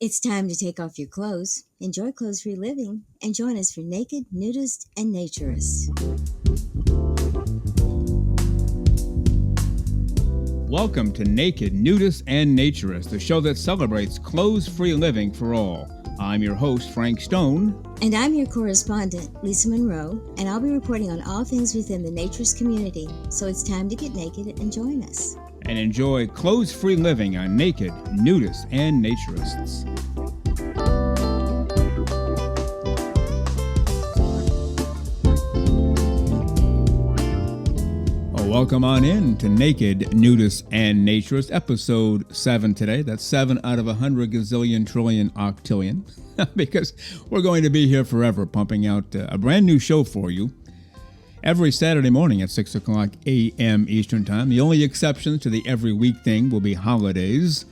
It's time to take off your clothes, enjoy clothes-free living, and join us for Naked, Nudists, and Naturists. Welcome to Naked, Nudists, and Naturists, the show that celebrates clothes-free living for all. I'm your host, Frank Stone. And I'm your correspondent, Lisa Monroe, and I'll be reporting on all things within the naturist community. So it's time to get naked and join us. And enjoy clothes-free living on Naked, Nudists, and Naturists. Welcome on in to Naked, Nudists, and Naturists, episode 7 today. That's 7 out of 100 gazillion trillion octillion, because we're going to be here forever pumping out a brand new show for you every Saturday morning at 6 o'clock a.m. Eastern Time. The only exceptions to the every week thing will be holidays,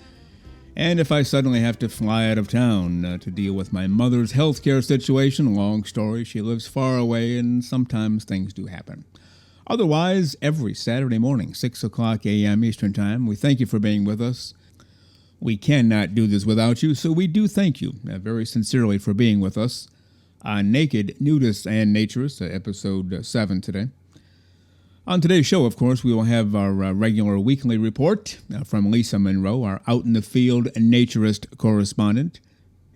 and if I suddenly have to fly out of town to deal with my mother's healthcare situation. Long story, she lives far away, and sometimes things do happen. Otherwise, every Saturday morning, 6 o'clock a.m. Eastern Time, we thank you for being with us. We cannot do this without you, so we do thank you very sincerely for being with us on Naked, Nudists, and Naturists, episode 7 today. On today's show, of course, we will have our regular weekly report from Lisa Monroe, our out-in-the-field naturist correspondent.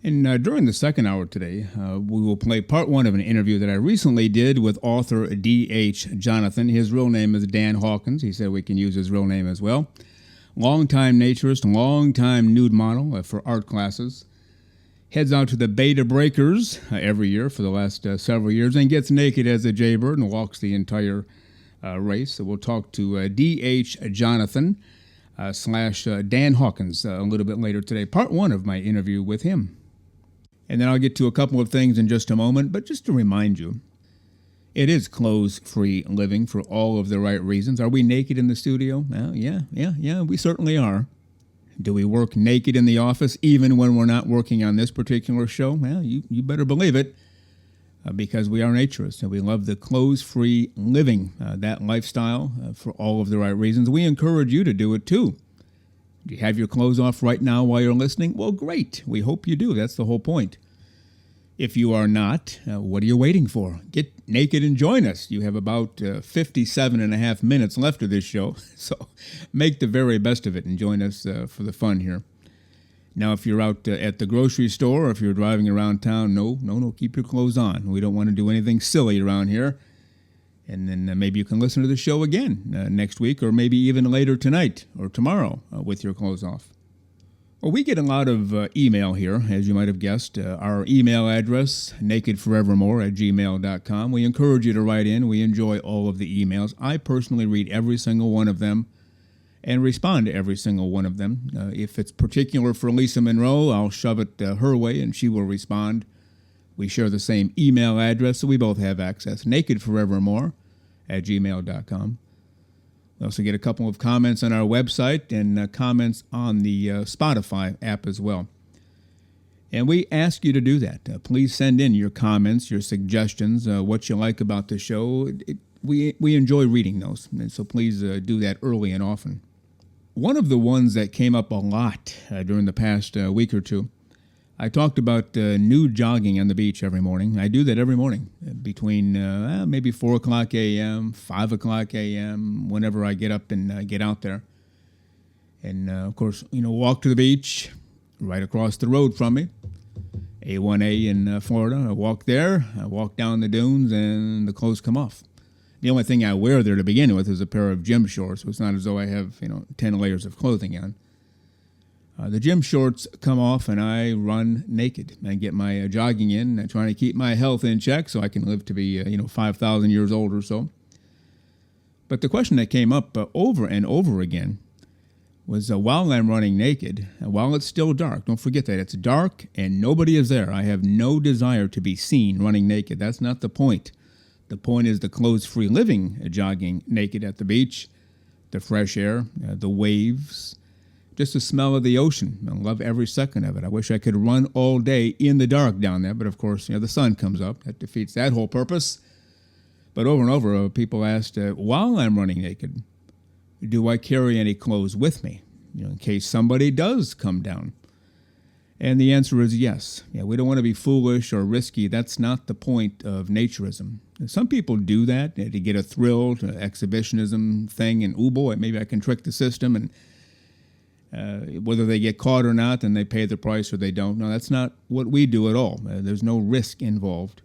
And during the second hour today, we will play part 1 of an interview that I recently did with author D.H. Jonathan. His real name is Dan Hawkins. He said we can use his real name as well. Longtime naturist, longtime nude model for art classes. Heads out to the Beta Breakers every year for the last several years and gets naked as a jaybird and walks the entire race. So we'll talk to D.H. Jonathan / Dan Hawkins a little bit later today. Part 1 of my interview with him. And then I'll get to a couple of things in just a moment, but just to remind you, it is clothes-free living for all of the right reasons. Are we naked in the studio? Well, yeah, we certainly are. Do we work naked in the office even when we're not working on this particular show? Well, you better believe it, because we are naturists, and we love the clothes-free living, that lifestyle, for all of the right reasons. We encourage you to do it too. Do you have your clothes off right now while you're listening? Well, great. We hope you do. That's the whole point. If you are not, what are you waiting for? Get naked and join us. You have about 57 and a half minutes left of this show, so make the very best of it and join us for the fun here. Now, if you're out at the grocery store or if you're driving around town, no, keep your clothes on. We don't want to do anything silly around here. And then maybe you can listen to the show again next week, or maybe even later tonight or tomorrow with your clothes off. Well, we get a lot of email here, as you might have guessed. Our email address, nakedforevermore@gmail.com. We encourage you to write in. We enjoy all of the emails. I personally read every single one of them and respond to every single one of them. If it's particular for Lisa Monroe, I'll shove it her way and she will respond. We share the same email address, so we both have access. nakedforevermore@gmail.com. We also get a couple of comments on our website and comments on the Spotify app as well. And we ask you to do that. Please send in your comments, your suggestions, what you like about the show. We enjoy reading those, and so please do that early and often. One of the ones that came up a lot during the past week or two, I talked about nude jogging on the beach every morning. I do that every morning between maybe 4 o'clock a.m., 5 o'clock a.m., whenever I get up and get out there. And, of course, walk to the beach right across the road from me, A1A in Florida. I walk there, I walk down the dunes, and the clothes come off. The only thing I wear there to begin with is a pair of gym shorts, so it's not as though I have 10 layers of clothing on. The gym shorts come off, and I run naked. I get my jogging in, trying to keep my health in check so I can live to be 5,000 years old or so. But the question that came up over and over again was while I'm running naked, while it's still dark, don't forget that it's dark and nobody is there. I have no desire to be seen running naked. That's not the point. The point is the clothes-free living, jogging naked at the beach, the fresh air, the waves, just the smell of the ocean. I love every second of it. I wish I could run all day in the dark down there, but of course, the sun comes up. That defeats that whole purpose. But over and over, people asked, while I'm running naked, do I carry any clothes with me, in case somebody does come down? And the answer is yes. Yeah, we don't want to be foolish or risky. That's not the point of naturism. Some people do that to get a thrill, to exhibitionism thing, and oh boy, maybe I can trick the system, and whether they get caught or not, then they pay the price or they don't. No, that's not what we do at all. There's no risk involved.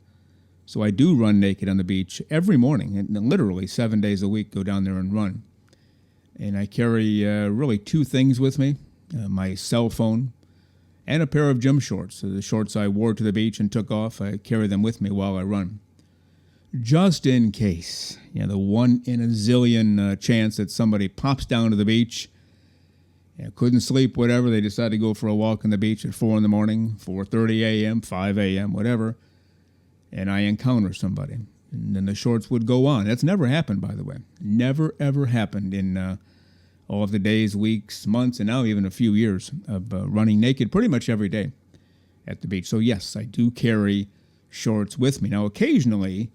So I do run naked on the beach every morning, and literally 7 days a week go down there and run. And I carry really two things with me, my cell phone and a pair of gym shorts. So the shorts I wore to the beach and took off, I carry them with me while I run. Just in case, the one in a zillion chance that somebody pops down to the beach, couldn't sleep, whatever, they decide to go for a walk on the beach at 4 in the morning, 4:30 a.m., 5 a.m., whatever, and I encounter somebody. And then the shorts would go on. That's never happened, by the way. Never, ever happened in all of the days, weeks, months, and now even a few years of running naked pretty much every day at the beach. So yes, I do carry shorts with me. Now occasionally,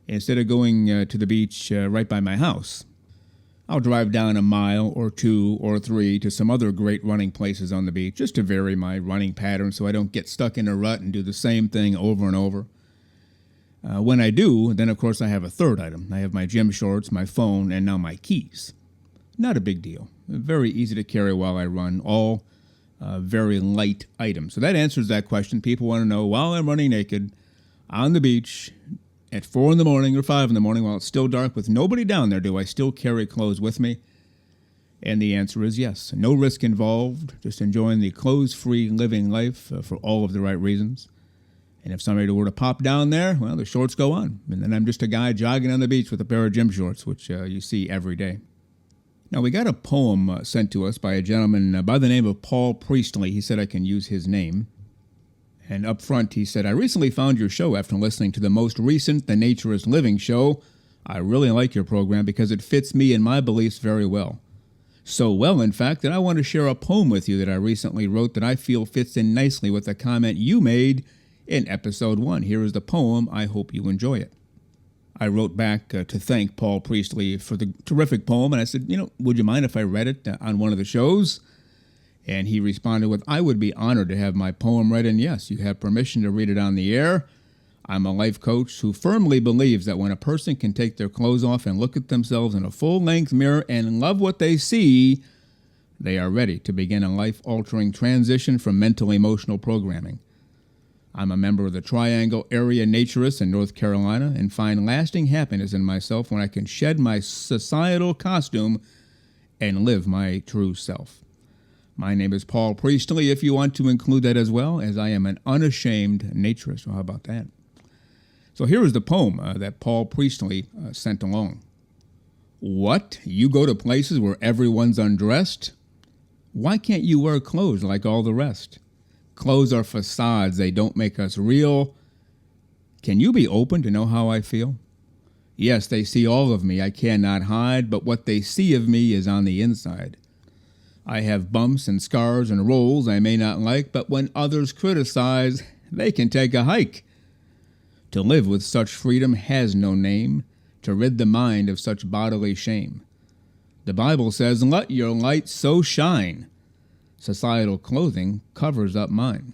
instead of going to the beach right by my house, I'll drive down a mile or 2 or 3 to some other great running places on the beach just to vary my running pattern so I don't get stuck in a rut and do the same thing over and over. When I do, then of course I have a third item. I have my gym shorts, my phone, and now my keys. Not a big deal. Very easy to carry while I run. All very light items. So that answers that question. People want to know, while I'm running naked on the beach at 4 in the morning or 5 in the morning while it's still dark with nobody down there, do I still carry clothes with me? And the answer is yes. No risk involved. Just enjoying the clothes-free living life for all of the right reasons. And if somebody were to pop down there, well, the shorts go on. And then I'm just a guy jogging on the beach with a pair of gym shorts, which you see every day. Now, we got a poem sent to us by a gentleman by the name of Paul Priestley. He said I can use his name. And up front, he said, I recently found your show after listening to the most recent The Naturist Living show. I really like your program because it fits me and my beliefs very well. So well, in fact, that I want to share a poem with you that I recently wrote that I feel fits in nicely with a comment you made in episode 1. Here is the poem. I hope you enjoy it. I wrote back to thank Paul Priestley for the terrific poem, and I said, would you mind if I read it on one of the shows? And he responded with, I would be honored to have my poem read, and yes, you have permission to read it on the air. I'm a life coach who firmly believes that when a person can take their clothes off and look at themselves in a full-length mirror and love what they see, they are ready to begin a life-altering transition from mental-emotional programming. I'm a member of the Triangle Area Naturists in North Carolina and find lasting happiness in myself when I can shed my societal costume and live my true self. My name is Paul Priestley, if you want to include that as well, as I am an unashamed naturist. Well, how about that? So here is the poem that Paul Priestley sent along. What? You go to places where everyone's undressed? Why can't you wear clothes like all the rest? Clothes are facades, they don't make us real. Can you be open to know how I feel? Yes, they see all of me, I cannot hide, but what they see of me is on the inside. I have bumps and scars and rolls I may not like, but when others criticize, they can take a hike. To live with such freedom has no name, to rid the mind of such bodily shame. The Bible says, let your light so shine. Societal clothing covers up mine.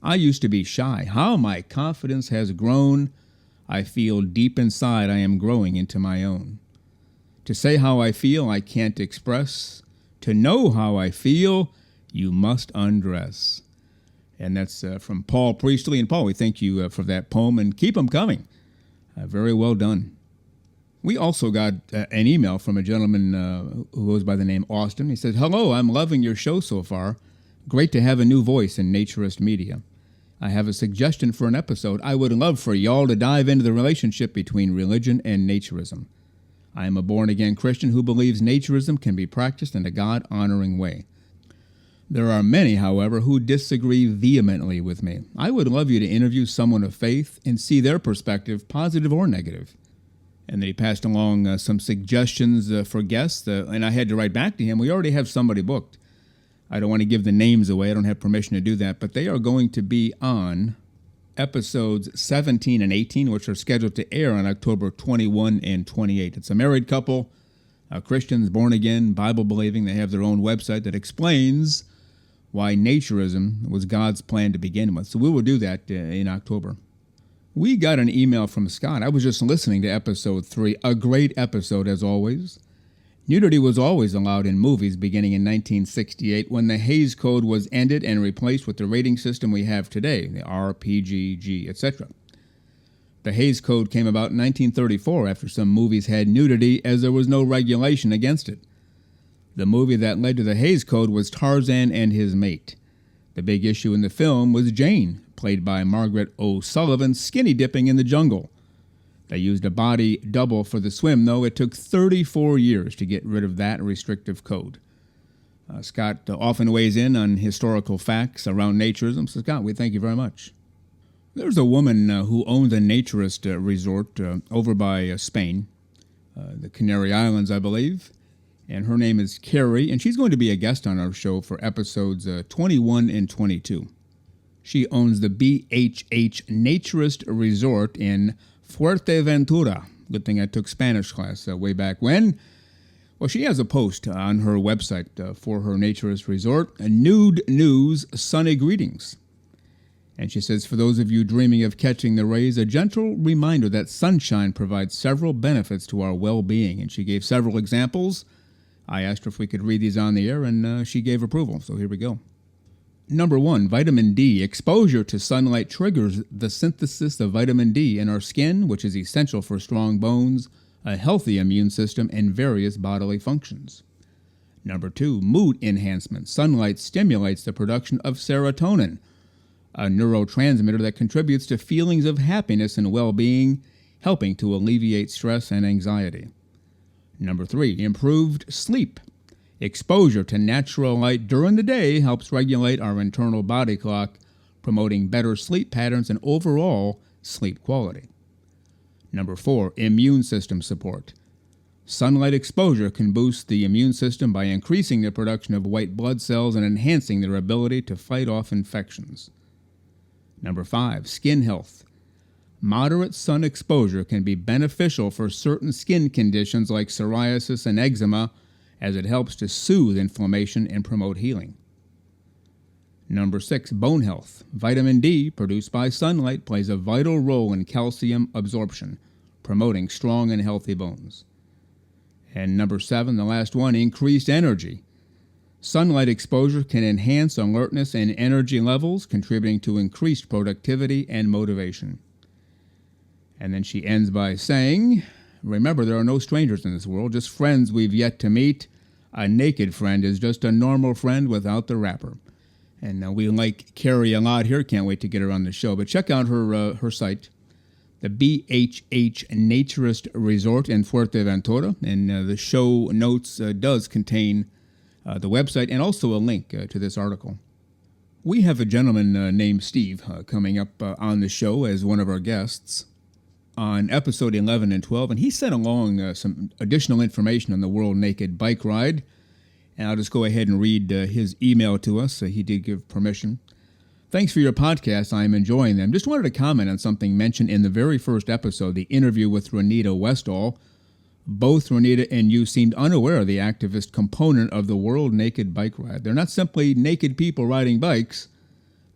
I used to be shy. How my confidence has grown. I feel deep inside I am growing into my own. To say how I feel I can't express. To know how I feel, you must undress. And that's from Paul Priestley. And Paul, we thank you for that poem, and keep them coming. Very well done. We also got an email from a gentleman who goes by the name Austin. He said, hello, I'm loving your show so far. Great to have a new voice in naturist media. I have a suggestion for an episode. I would love for y'all to dive into the relationship between religion and naturism. I am a born-again Christian who believes naturism can be practiced in a God-honoring way. There are many, however, who disagree vehemently with me. I would love you to interview someone of faith and see their perspective, positive or negative. And then he passed along some suggestions for guests, and I had to write back to him. We already have somebody booked. I don't want to give the names away. I don't have permission to do that, but they are going to be on episodes 17 and 18, which are scheduled to air on October 21 and 28. It's a married couple, Christians, born again, Bible-believing. They have their own website that explains why naturism was God's plan to begin with. So we will do that in October. We got an email from Scott. I was just listening to episode 3, a great episode as always. Nudity was always allowed in movies beginning in 1968 when the Hays Code was ended and replaced with the rating system we have today, the R, P, G, G, etc. The Hays Code came about in 1934 after some movies had nudity as there was no regulation against it. The movie that led to the Hays Code was Tarzan and His Mate. The big issue in the film was Jane, played by Margaret O'Sullivan, skinny dipping in the jungle. They used a body double for the swim, though. It took 34 years to get rid of that restrictive code. Scott often weighs in on historical facts around naturism. So, Scott, we thank you very much. There's a woman who owns a naturist resort over by Spain, the Canary Islands, I believe. And her name is Carrie, and she's going to be a guest on our show for episodes 21 and 22. She owns the BHH Naturist Resort in Fuerteventura. Good thing I took Spanish class way back when. Well, she has a post on her website for her naturist resort, Nude News Sunny Greetings. And she says, for those of you dreaming of catching the rays, a gentle reminder that sunshine provides several benefits to our well-being. And she gave several examples. I asked her if we could read these on the air, and she gave approval. So here we go. Number 1, vitamin D. Exposure to sunlight triggers the synthesis of vitamin D in our skin, which is essential for strong bones, a healthy immune system, and various bodily functions. Number 2, mood enhancement. Sunlight stimulates the production of serotonin, a neurotransmitter that contributes to feelings of happiness and well-being, helping to alleviate stress and anxiety. Number 3, improved sleep. Exposure to natural light during the day helps regulate our internal body clock, promoting better sleep patterns and overall sleep quality. Number 4, immune system support. Sunlight exposure can boost the immune system by increasing the production of white blood cells and enhancing their ability to fight off infections. Number 5, skin health. Moderate sun exposure can be beneficial for certain skin conditions like psoriasis and eczema, as it helps to soothe inflammation and promote healing. Number 6, bone health. Vitamin D, produced by sunlight, plays a vital role in calcium absorption, promoting strong and healthy bones. And number 7, the last one, increased energy. Sunlight exposure can enhance alertness and energy levels, contributing to increased productivity and motivation. And then she ends by saying, remember, there are no strangers in this world, just friends we've yet to meet. A naked friend is just a normal friend without the wrapper. And we like Carrie a lot here. Can't wait to get her on the show. But check out her site, the BHH Naturist Resort in Fuerteventura. And the show notes does contain the website and also a link to this article. We have a gentleman named Steve coming up on the show as one of our guests on episode 11 and 12, and he sent along some additional information on the World Naked Bike Ride, and I'll just go ahead and read his email to us. He did give permission. Thanks for your podcast. I am enjoying them. Just wanted to comment on something mentioned in the very first episode, the interview with Renita Westall. Both Renita and you seemed unaware of the activist component of the World Naked Bike Ride. They're not simply naked people riding bikes.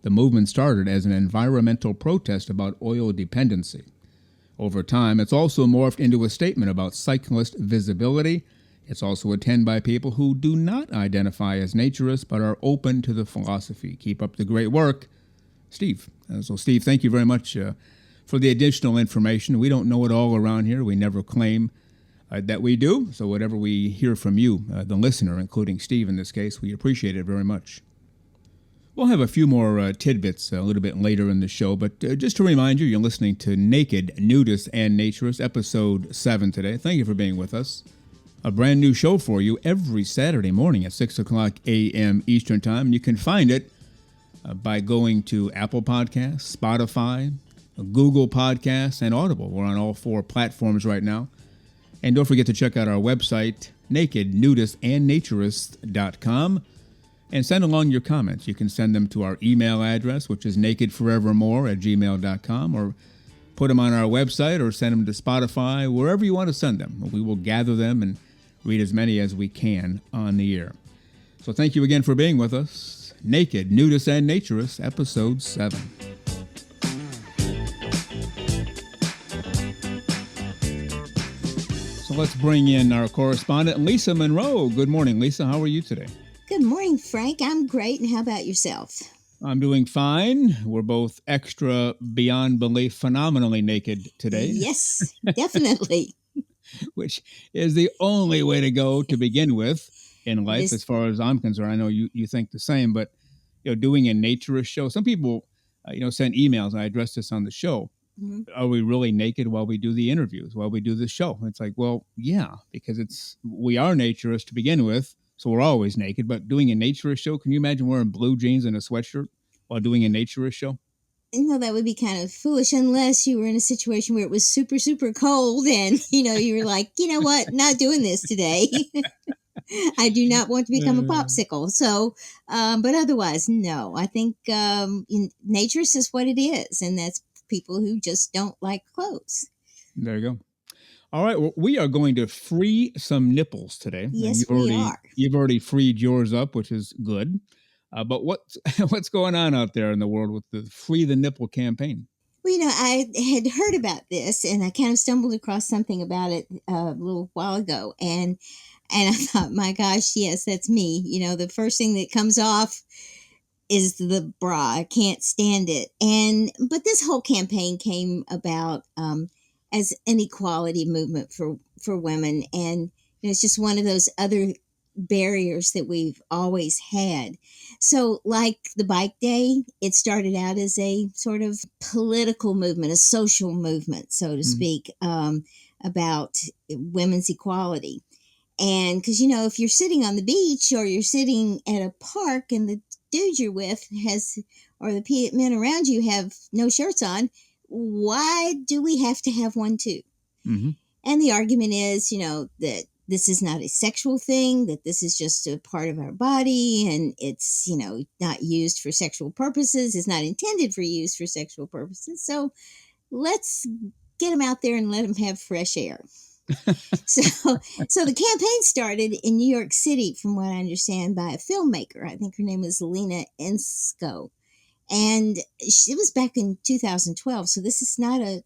The movement started as an environmental protest about oil dependency. Over time, it's also morphed into a statement about cyclist visibility. It's also attended by people who do not identify as naturists but are open to the philosophy. Keep up the great work, Steve. So, Steve, thank you very much for the additional information. We don't know it all around here. We never claim that we do. So whatever we hear from you, the listener, including Steve in this case, we appreciate it very much. We'll have a few more tidbits a little bit later in the show, but just to remind you, you're listening to Naked, Nudists, and Naturists, episode 7 today. Thank you for being with us. A brand new show for you every Saturday morning at 6 o'clock a.m. Eastern Time. You can find it by going to Apple Podcasts, Spotify, Google Podcasts, and Audible. We're on all 4 platforms right now. And don't forget to check out our website, nakednudistandnaturists.com. And send along your comments. You can send them to our email address, which is nakedforevermore@gmail.com, or put them on our website or send them to Spotify, wherever you want to send them. We will gather them and read as many as we can on the air. So thank you again for being with us. Naked, Nudists, and Naturists, Episode 7. So let's bring in our correspondent, Lisa Monroe. Good morning, Lisa. How are you today? Good morning, Frank. I'm great. And how about yourself? I'm doing fine. We're both extra, beyond belief, phenomenally naked today. Yes, definitely. Which is the only way to go to begin with in life, This, as far as I'm concerned. I know you think the same, but doing a naturist show. Some people, send emails, and I address this on the show. mm-hmm. Are we really naked while we do the interviews, while we do the show? It's like, well, yeah, because we are naturists to begin with, so we're always naked. But doing a naturist show, can you imagine wearing blue jeans and a sweatshirt while doing a naturist show? That would be kind of foolish unless you were in a situation where it was super, super cold and, you were like, you know what, not doing this today. I do not want to become a popsicle. So, but otherwise, no. I think naturist is what it is, and that's people who just don't like clothes. There you go. All right, well, we are going to free some nipples today. Yes, And we are. You've already freed yours up, which is good. But what's going on out there in the world with the Free the Nipple campaign? Well, I had heard about this, and I kind of stumbled across something about it a little while ago, and I thought, my gosh, yes, that's me. The first thing that comes off is the bra. I can't stand it. But this whole campaign came about as an equality movement for women, and it's just one of those other barriers that we've always had. So, like the bike day, it started out as a sort of political movement, a social movement, so to speak, about women's equality. And because, if you're sitting on the beach or you're sitting at a park and the dude you're with or the men around you have no shirts on, why do we have to have one too? Mm-hmm. And the argument is, that this is not a sexual thing, that this is just a part of our body, and it's, not used for sexual purposes. It's not intended for use for sexual purposes. So let's get them out there and let them have fresh air. So the campaign started in New York City, from what I understand, by a filmmaker. I think her name was Lena Ensko. And it was back in 2012. So this is not a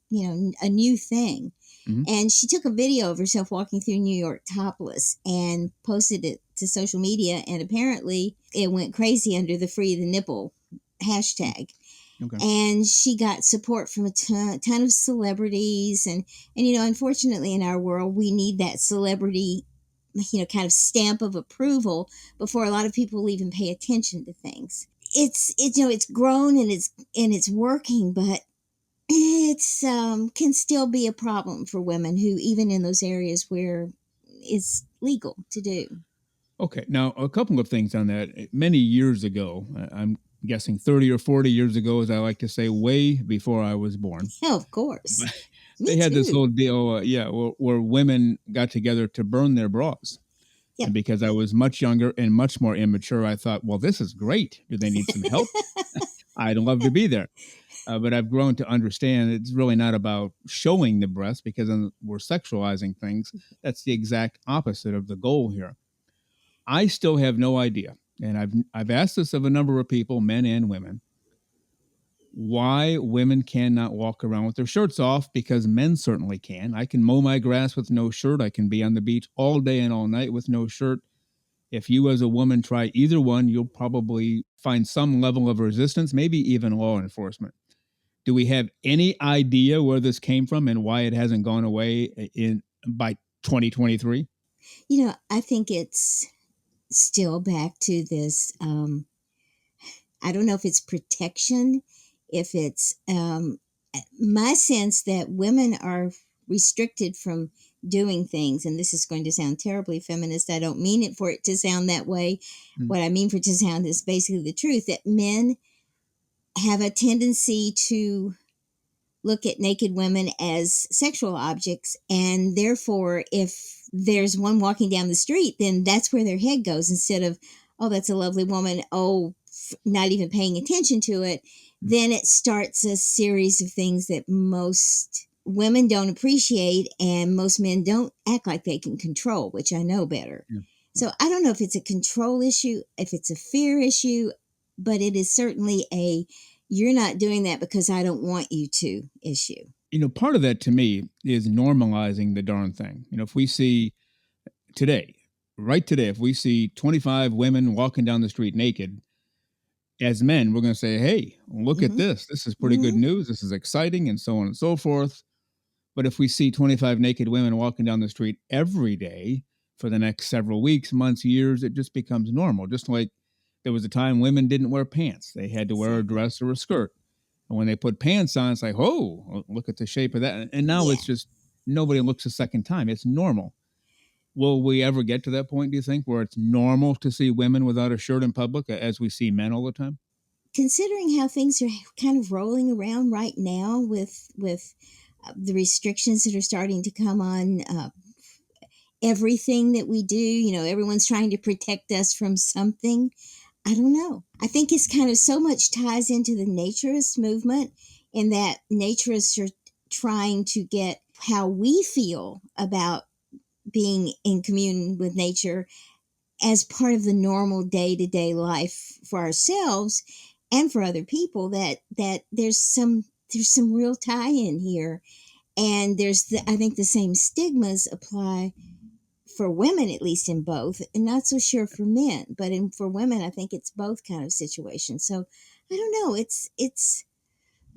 new thing. Mm-hmm. And she took a video of herself walking through New York topless and posted it to social media. And apparently it went crazy under the Free the Nipple hashtag. Okay. And she got support from a ton of celebrities. And unfortunately in our world, we need that celebrity, kind of stamp of approval before a lot of people even pay attention to things. It's grown and it's working, but it's can still be a problem for women who, even in those areas where it's legal to do. Okay. Now, a couple of things on that. Many years ago, I'm guessing 30 or 40 years ago, as I like to say, way before I was born. Oh, of course. They had this whole deal, where women got together to burn their bras. Yep. And because I was much younger and much more immature, I thought, well, this is great. Do they need some help? I'd love to be there. But I've grown to understand it's really not about showing the breast, because we're sexualizing things. That's the exact opposite of the goal here. I still have no idea, and I've asked this of a number of people, men and women, why women cannot walk around with their shirts off, because men certainly can. I can mow my grass with no shirt. I can be on the beach all day and all night with no shirt. If you as a woman try either one, you'll probably find some level of resistance, maybe even law enforcement. Do we have any idea where this came from and why it hasn't gone away by 2023? I think it's still back to this. I don't know if it's protection, if it's my sense that women are restricted from doing things, and this is going to sound terribly feminist. I don't mean it for it to sound that way. What I mean for it to sound is basically the truth, that men have a tendency to look at naked women as sexual objects, and therefore if there's one walking down the street, then that's where their head goes, instead of, oh, that's a lovely woman, not even paying attention to it. Then it starts a series of things that most women don't appreciate, and most men don't act like they can control, which I know better. Yeah. So I don't know if it's a control issue, if it's a fear issue. but it is certainly a you're not doing that because I don't want you to issue. Part of that to me is normalizing the darn thing. If we see today, right today, if we see 25 women walking down the street naked, as men, we're going to say, hey, look at Hmm. this. This is pretty good Hmm. news. This is exciting, and so on and so forth. But if we see 25 naked women walking down the street every day for the next several weeks, months, years, it just becomes normal. Just like there was a time women didn't wear pants, they had to wear a Exactly. dress or a skirt. And when they put pants on, it's like, oh, look at the shape of that. And now Yeah. it's just nobody looks a second time. It's normal. Will we ever get to that point, do you think, where it's normal to see women without a shirt in public as we see men all the time? Considering how things are kind of rolling around right now with the restrictions that are starting to come on everything that we do, everyone's trying to protect us from something. I don't know. I think it's kind of so much ties into the naturist movement, in that naturists are trying to get how we feel about being in commune with nature as part of the normal day-to-day life for ourselves and for other people, that there's some real tie in here. And I think the same stigmas apply for women, at least in both, and not so sure for men, but for women I think it's both kind of situations. So I don't know, it's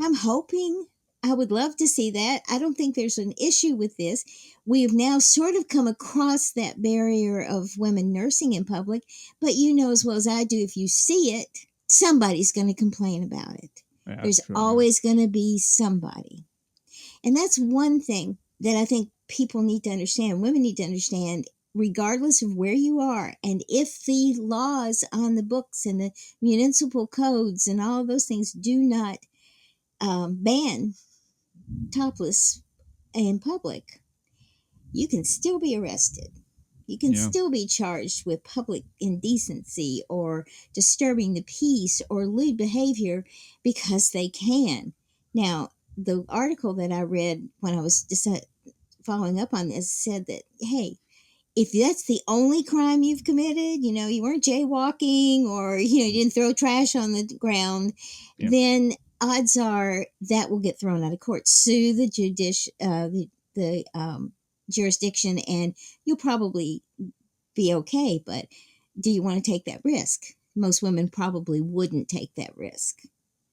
I'm hoping, I would love to see that. I don't think there's an issue with this. We have now sort of come across that barrier of women nursing in public, but you know as well as I do, if you see it, somebody's going to complain about it. Yeah, that's There's true. Yeah. always going to be somebody. And that's one thing that I think people need to understand. Women need to understand, regardless of where you are, and if the laws on the books and the municipal codes and all of those things do not ban topless in public, you can still be arrested. You can Yeah. still be charged with public indecency or disturbing the peace or lewd behavior because they can. Now, the article that I read when I was following up on this said that, hey, if that's the only crime you've committed, you weren't jaywalking, or, you didn't throw trash on the ground, Yeah. then odds are that will get thrown out of court. Sue the jurisdiction, and you'll probably be okay. But do you want to take that risk? Most women probably wouldn't take that risk.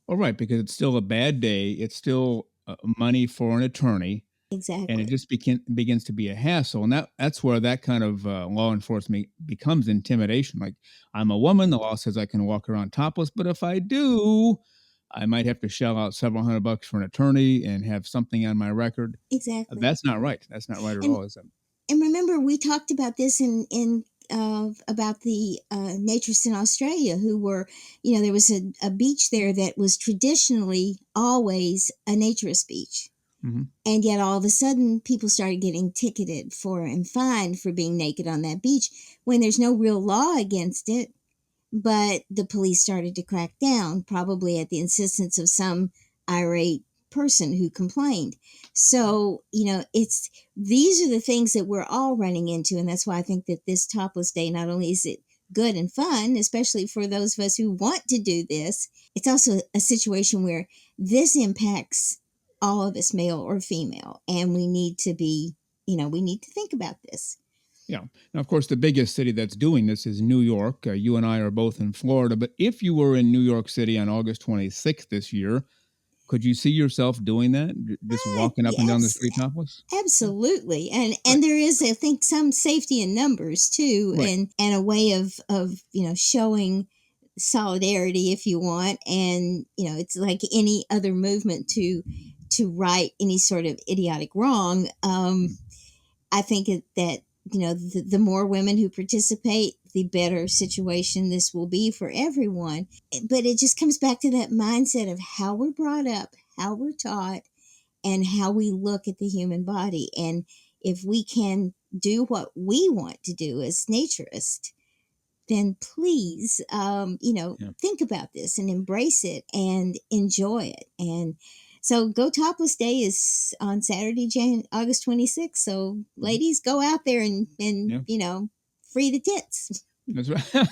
All right, because it's still a bad day. It's still money for an attorney, and it Exactly. just begins to be a hassle. And that's where that kind of law enforcement becomes intimidation. Like, I'm a woman, the law says I can walk around topless, but if I do, I might have to shell out several $100 for an attorney and have something on my record. Exactly. That's not right. That's not right at And all, is it? and remember, we talked about this in about the naturists in Australia, who were, there was a beach there that was traditionally always a naturist beach, Hmm. and yet all of a sudden people started getting ticketed for and fined for being naked on that beach when there's no real law against it. But the police started to crack down, probably at the insistence of some irate person who complained. So, it's these are the things that we're all running into. And that's why I think that this topless day, not only is it good and fun, especially for those of us who want to do this, it's also a situation where this impacts all of us, male or female. And we need to be, we need to think about this. Yeah. Now, of course, the biggest city that's doing this is New York. You and I are both in Florida. But if you were in New York City on August 26th this year, could you see yourself doing that? Just walking up and down the Yes, street topless? Yeah. absolutely. And Right. and there is, I think, some safety in numbers too, Right. and a way of showing solidarity, if you want. And it's like any other movement to right any sort of idiotic wrong. I think that the more women who participate, the better situation this will be for everyone. But it just comes back to that mindset of how we're brought up, how we're taught, and how we look at the human body. And if we can do what we want to do as naturists, then please, Yeah. think about this and embrace it and enjoy it. And so, Go Topless Day is on Saturday, August 26th. So, Mhm. ladies, go out there and Yeah. free the tits. That's right.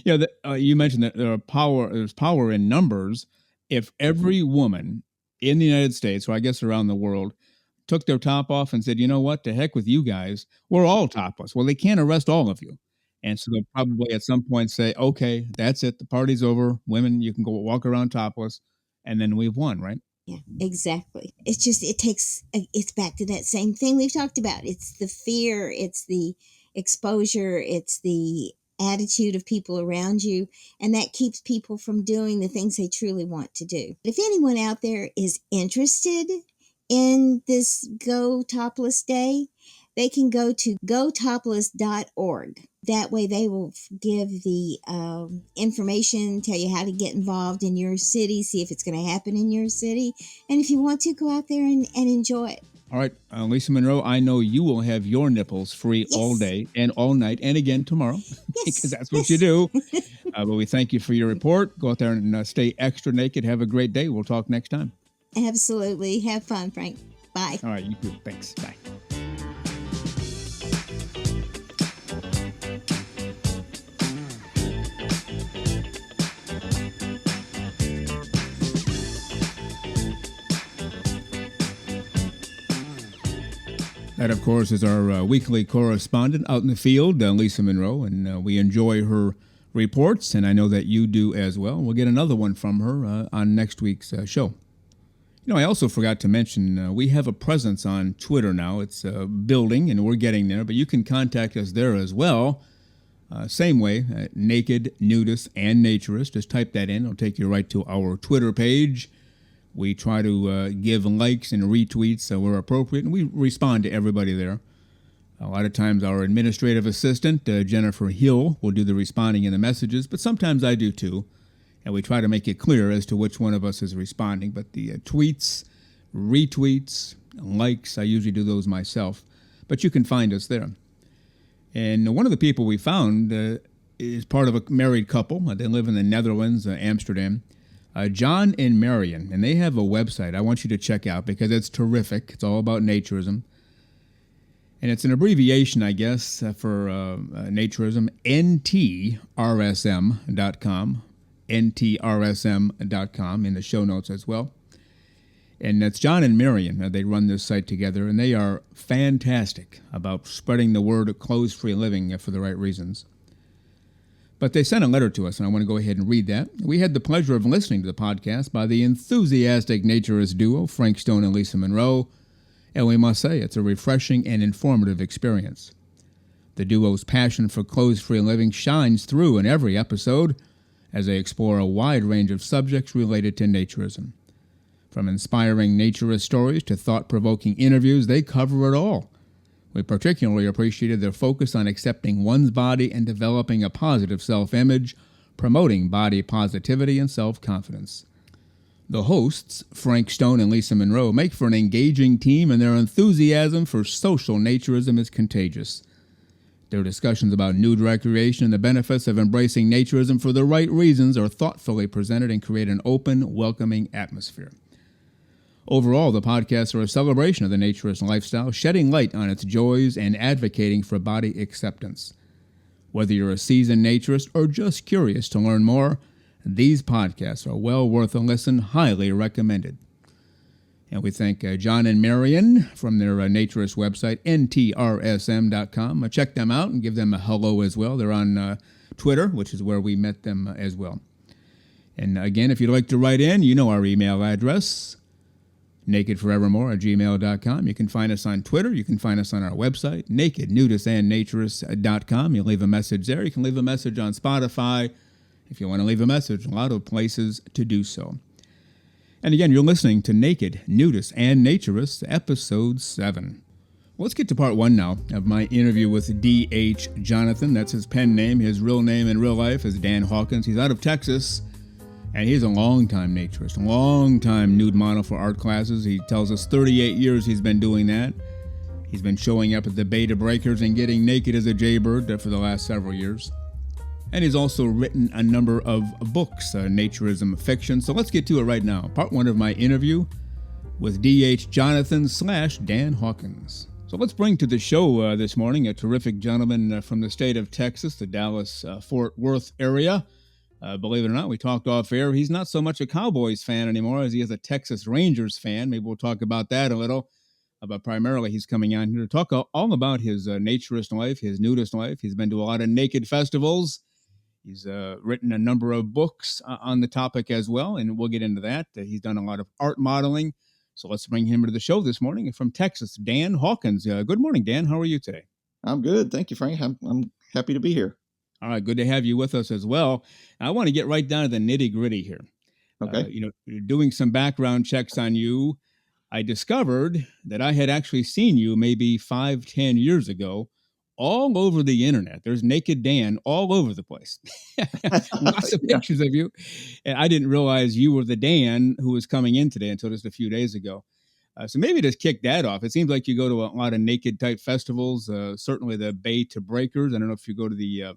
You mentioned that there's power in numbers. If every woman in the United States, or I guess around the world, took their top off and said, you know what, to heck with you guys, we're all topless. Well, they can't arrest all of you. And so they'll probably at some point say, okay, that's it. The party's over. Women, you can go walk around topless. And then we've won, right? Yeah, exactly. It's just, it's back to that same thing we've talked about. It's the fear, it's the exposure, it's the attitude of people around you, and that keeps people from doing the things they truly want to do. If anyone out there is interested in this Go Topless Day, they can go to gotopless.org. That way they will give the information, tell you how to get involved in your city, see if it's going to happen in your city. And if you want to, go out there and enjoy it. All right, Lisa Monroe, I know you will have your nipples free all day and all night and again tomorrow because that's what you do. But we thank you for your report. Go out there and stay extra naked. Have a great day. We'll talk next time. Absolutely. Have fun, Frank. Bye. All right, you too. Thanks. Bye. That, of course, is our weekly correspondent out in the field, Lisa Monroe, and we enjoy her reports, and I know that you do as well. We'll get another one from her on next week's show. I also forgot to mention we have a presence on Twitter now. It's building, and we're getting there, but you can contact us there as well. Same way, Naked, Nudists, and Naturist. Just type that in. It'll take you right to our Twitter page. We try to give likes and retweets where appropriate, and we respond to everybody there. A lot of times our administrative assistant, Jennifer Hill, will do the responding in the messages, but sometimes I do too. And we try to make it clear as to which one of us is responding. But the tweets, retweets, likes, I usually do those myself. But you can find us there. And one of the people we found is part of a married couple. They live in the Netherlands, Amsterdam. John and Marion, and they have a website I want you to check out because it's terrific. It's all about naturism. And it's an abbreviation, I guess, for naturism, ntrsm.com. ntrsm.com in the show notes as well. And that's John and Marion. They run this site together, and they are fantastic about spreading the word of clothes-free living for the right reasons. But they sent a letter to us, and I want to go ahead and read that. We had the pleasure of listening to the podcast by the enthusiastic naturist duo, Frank Stone and Lisa Monroe, and we must say it's a refreshing and informative experience. The duo's passion for clothes-free living shines through in every episode, as they explore a wide range of subjects related to naturism. From inspiring naturist stories to thought-provoking interviews, they cover it all. We particularly appreciated their focus on accepting one's body and developing a positive self-image, promoting body positivity and self-confidence. The hosts, Frank Stone and Lisa Monroe, make for an engaging team, and their enthusiasm for social naturism is contagious. Their discussions about nude recreation and the benefits of embracing naturism for the right reasons are thoughtfully presented and create an open, welcoming atmosphere. Overall, the podcasts are a celebration of the naturist lifestyle, shedding light on its joys and advocating for body acceptance. Whether you're a seasoned naturist or just curious to learn more, these podcasts are well worth a listen, highly recommended. And we thank John and Marion from their naturist website, ntrsm.com. Check them out and give them a hello as well. They're on Twitter, which is where we met them as well. And again, if you'd like to write in, you know our email address, nakedforevermore@gmail.com. You can find us on Twitter. You can find us on our website, nakednudistandnaturist.com. You leave a message there. You can leave a message on Spotify. If you want to leave a message, a lot of places to do so. And again, you're listening to Naked, Nudists, and Naturists, Episode 7. Well, let's get to part 1 now of my interview with D.H. Jonathan. That's his pen name. His real name in real life is Dan Hawkins. He's out of Texas, and he's a long-time naturist, a long-time nude model for art classes. He tells us 38 years he's been doing that. He's been showing up at the Beta Breakers and getting naked as a jaybird for the last several years. And he's also written a number of books, naturism fiction. So let's get to it right now. Part 1 of my interview with D.H. Jonathan / Dan Hawkins. So let's bring to the show this morning a terrific gentleman from the state of Texas, the Dallas Fort Worth area. Believe it or not, we talked off air. He's not so much a Cowboys fan anymore as he is a Texas Rangers fan. Maybe we'll talk about that a little. But primarily, he's coming on here to talk all about his naturist life, his nudist life. He's been to a lot of naked festivals. He's written a number of books on the topic as well, and we'll get into that. He's done a lot of art modeling. So let's bring him to the show this morning from Texas, Dan Hawkins. Good morning, Dan. How are you today? I'm good. Thank you, Frank. I'm happy to be here. All right, good to have you with us as well. I want to get right down to the nitty gritty here. Okay. Doing some background checks on you, I discovered that I had actually seen you maybe 5-10 years ago all over the internet. There's Naked Dan all over the place. Lots of Yeah. pictures of you. And I didn't realize you were the Dan who was coming in today until just a few days ago. So maybe just kick that off. It seems like you go to a lot of naked type festivals, certainly the Bay to Breakers. I don't know if you go to the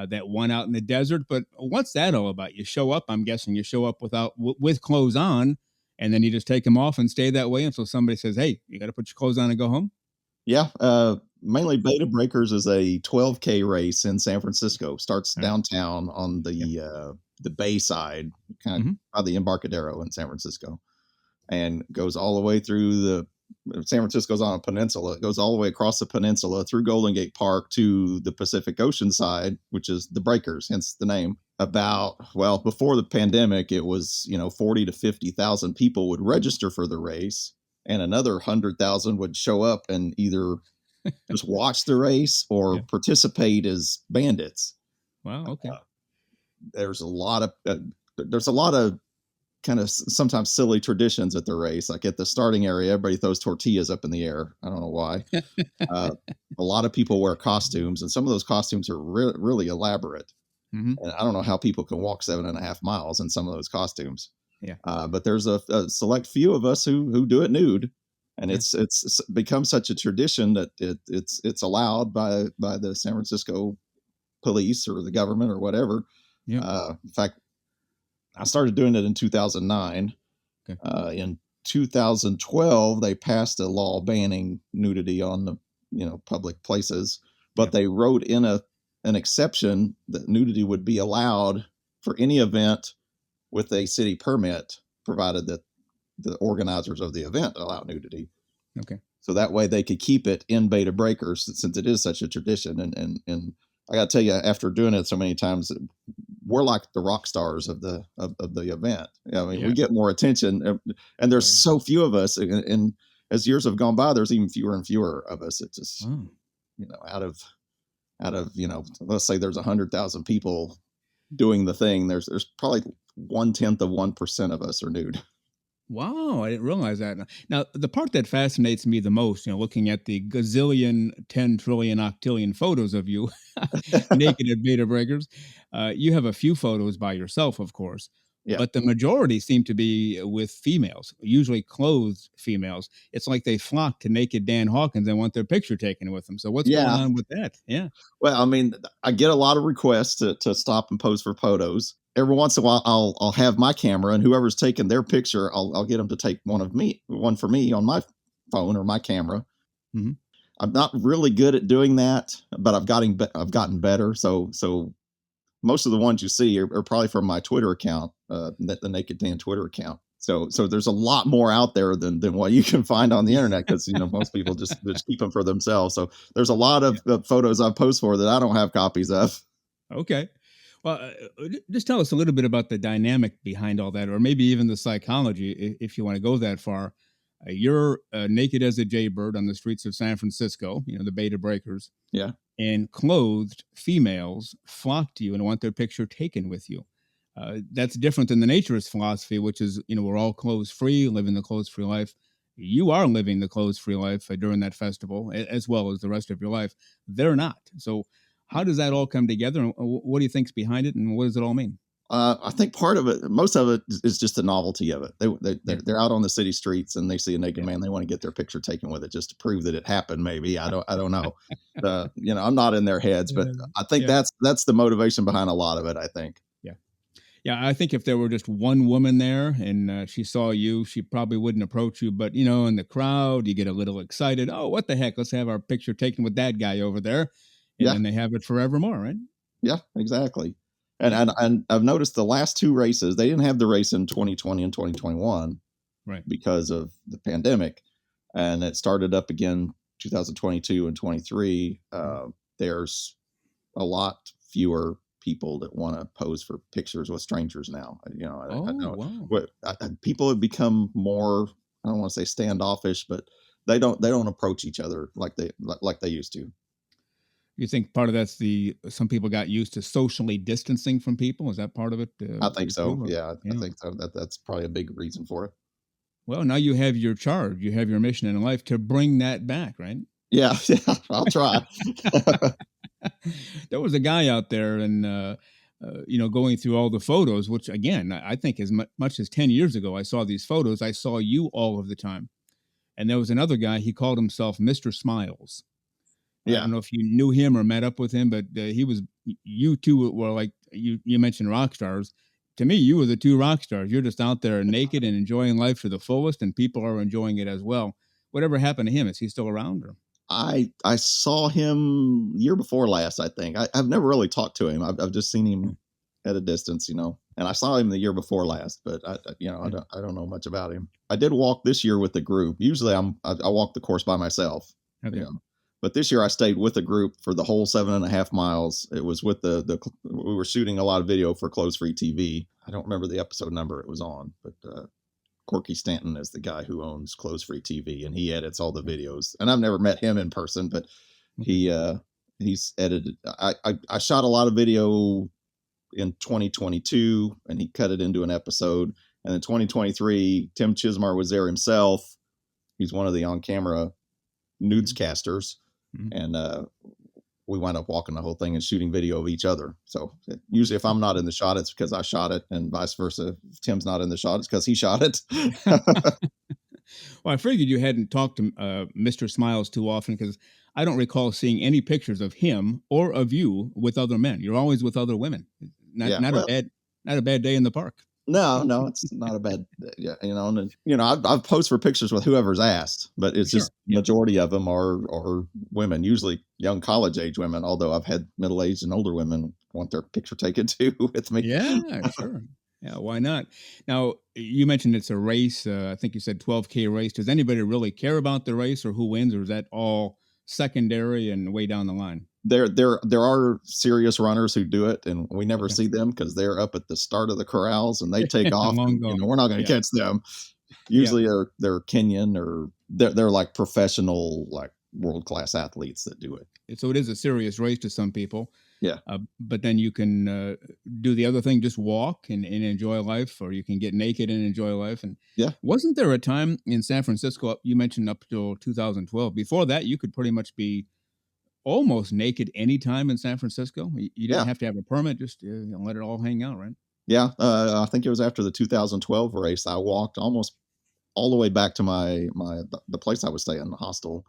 that one out in the desert, but what's that all about? You show up, I'm guessing you show up with clothes on, and then you just take them off and stay that way until somebody says, hey, you got to put your clothes on and go home? Yeah. Mainly Beta Breakers is a 12K race in San Francisco. Starts downtown on the Bay side, kind of by the Embarcadero in San Francisco, and goes all the way through San Francisco's on a peninsula. It goes all the way across the peninsula through Golden Gate Park to the Pacific Ocean side, which is the Breakers, hence the name. Before the pandemic, it was, 40 to 50,000 people would register for the race, and another 100,000 would show up and either just watch the race or participate as bandits. Wow. Okay. There's a lot of kind of sometimes silly traditions at the race. Like at the starting area, everybody throws tortillas up in the air. I don't know why. A lot of people wear costumes, and some of those costumes are really elaborate. And I don't know how people can walk 7.5 miles in some of those costumes. Yeah. But there's a select few of us who do it nude, and it's become such a tradition that it's allowed by the San Francisco police or the government or whatever. Yeah. In fact, I started doing it in 2009. Okay. In 2012, they passed a law banning nudity on the public places, but they wrote in an exception that nudity would be allowed for any event with a city permit, provided that the organizers of the event allow nudity. Okay. So that way they could keep it in Beta Breakers, since it is such a tradition. And I got to tell you, after doing it so many times, we're like the rock stars of the event. I mean, we get more attention, and there's so few of us. And as years have gone by, there's even fewer and fewer of us. It's just, out of let's say there's 100,000 people doing the thing. There's probably 0.1% of us are nude. Wow, I didn't realize that. Now, the part that fascinates me the most, looking at the gazillion, 10 trillion, octillion photos of you naked at Beta Breakers, you have a few photos by yourself, of course, but the majority seem to be with females, usually clothed females. It's like they flock to naked Dan Hawkins and want their picture taken with them. So what's going on with that? Yeah. Well, I mean, I get a lot of requests to stop and pose for photos. Every once in a while, I'll have my camera, and whoever's taking their picture, I'll get them to take one for me on my phone or my camera. Mm-hmm. I'm not really good at doing that, but I've gotten better. So most of the ones you see are probably from my Twitter account, the Naked Dan Twitter account. So there's a lot more out there than what you can find on the internet, because most people just keep them for themselves. So there's a lot of photos I post for that I don't have copies of. Okay. Well, just tell us a little bit about the dynamic behind all that, or maybe even the psychology, if you want to go that far. You're naked as a jaybird on the streets of San Francisco, the Beta Breakers. Yeah. And clothed females flock to you and want their picture taken with you. That's different than the naturist philosophy, which is, we're all clothes free, living the clothes free life. You are living the clothes free life during that festival, as well as the rest of your life. They're not. So how does that all come together? And what do you think's behind it? And what does it all mean? I think most of it is just the novelty of it. They're out on the city streets and they see a naked man. They want to get their picture taken with it just to prove that it happened. Maybe I don't know. I'm not in their heads, but I think that's the motivation behind a lot of it, I think. Yeah. Yeah, I think if there were just one woman there and she saw you, she probably wouldn't approach you. But in the crowd, you get a little excited. Oh, what the heck? Let's have our picture taken with that guy over there, and Yeah, then they have it forevermore, right? yeah, exactly. And Yeah, and I've noticed the last two races, they didn't have the race in 2020 and 2021 right. because of the pandemic, and it started up again 2022 and 23. There's a lot fewer people that want to pose for pictures with strangers now. I Oh, know wow. what people have become more. I don't want to say standoffish, but they don't approach each other like they used to. You think part of that's some people got used to socially distancing from people? Is that part of it I think too? so. Or, Yeah, I yeah. think so. That's probably a big reason for it. Well, now you have your charge, you have your mission in life to bring that back, right? Yeah, yeah. I'll try. There was a guy out there and going through all the photos, which again I think as much as 10 years ago I saw these photos, I saw you all of the time. And there was another guy, he called himself Mr. Smiles. I Yeah, don't know if you knew him or met up with him, but he was, you two were like, you mentioned rock stars. To me, you were the two rock stars. You're just out there naked and enjoying life to the fullest, and people are enjoying it as well. Whatever happened to him? Is he still around? Or I saw him year before last. I think I've never really talked to him. I've just seen yeah, him at a distance, and I saw him the year before last. But yeah. I don't know much about him. I did walk this year with the group. Usually I walk the course by myself, you Okay. know. But this year I stayed with a group for the whole 7.5 miles. It was with we were shooting a lot of video for Clothes Free TV. I don't remember the episode number it was on, but Corky Stanton is the guy who owns Clothes Free TV, and he edits all the videos. And I've never met him in person, but Okay. he's edited. I shot a lot of video in 2022, and he cut it into an episode. And in 2023, Tim Chismar was there himself. He's one of the on camera Mhm. nudescasters, Mhm. and we wind up walking the whole thing and shooting video of each other. So usually, if I'm not in the shot, it's because I shot it, and vice versa. If Tim's not in the shot, it's because he shot it. Well, I figured you hadn't talked to Mr. Smiles too often because I don't recall seeing any pictures of him or of you with other men. You're always with other women. Not Yeah, not a well, bad not a bad day in the park. no, no, it's not a bad, yeah, and I've posed for pictures with whoever's asked, but it's Sure. just Yeah. majority of them are women, usually young college age women. Although I've had middle aged and older women want their picture taken too with me. Yeah, sure. Yeah, why not? Now, you mentioned it's a race. I think you said 12K race. Does anybody really care about the race or who wins, or is that all secondary and way down the line? There are serious runners who do it, and we never Okay. see them because they're up at the start of the corrals and they take off, Long and gone. we're not going Yeah. to catch them. Yeah. Usually, they're Kenyan, or they're like professional, like world class athletes that do it. So it is a serious race to some people. Yeah, But then you can do the other thing, just walk and enjoy life, or you can get naked and enjoy life. And yeah, wasn't there a time in San Francisco, you mentioned up till 2012, before that, you could pretty much be almost naked anytime in San Francisco? You didn't yeah. have to have a permit, just let it all hang out, right? Yeah, I think it was after the 2012 race. I walked almost all the way back to the place I was staying, the hostel,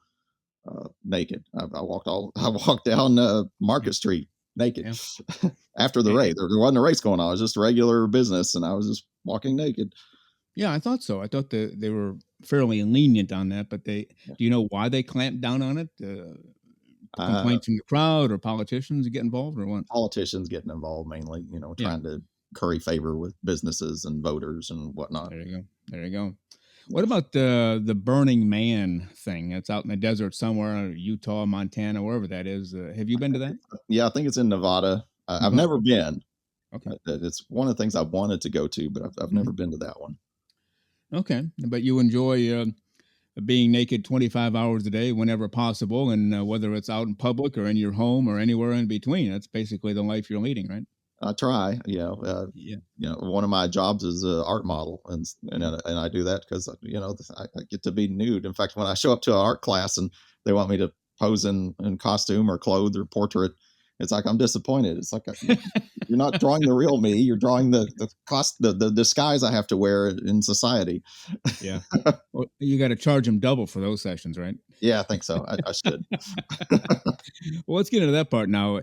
naked. I walked all I walked down Yeah. Market Street naked Yeah. after the And, race. There wasn't a race going on. It was just regular business, and I was just walking naked. yeah, I thought so. I thought that they were fairly lenient on that, but Yeah. do you know why they clamped down on it? Uh, Complaints from the crowd or politicians get involved or what? Politicians getting involved mainly, Yeah. trying to curry favor with businesses and voters and whatnot. There you go. There you go. Yeah. What about the Burning Man thing? It's out in the desert somewhere, Utah, Montana, wherever that is. Have you been to that? Yeah, I think it's in Nevada. I've Nevada. never been. Okay. It's one of the things I wanted to go to, but I've Mhm. never been to that one. Okay. But you enjoy being naked 25 hours a day whenever possible, and whether it's out in public or in your home or anywhere in between. That's basically the life you're leading, right? I try, Yeah. one of my jobs is a art model, and I do that because I get to be nude. In fact, when I show up to an art class and they want me to pose in costume or clothes or portrait, It's like, I'm disappointed. It's like, you're not drawing the real me. You're drawing the disguise I have to wear in society. Yeah. Well, you got to charge them double for those sessions, right? Yeah, I think so. I should. Well, let's get into that part now.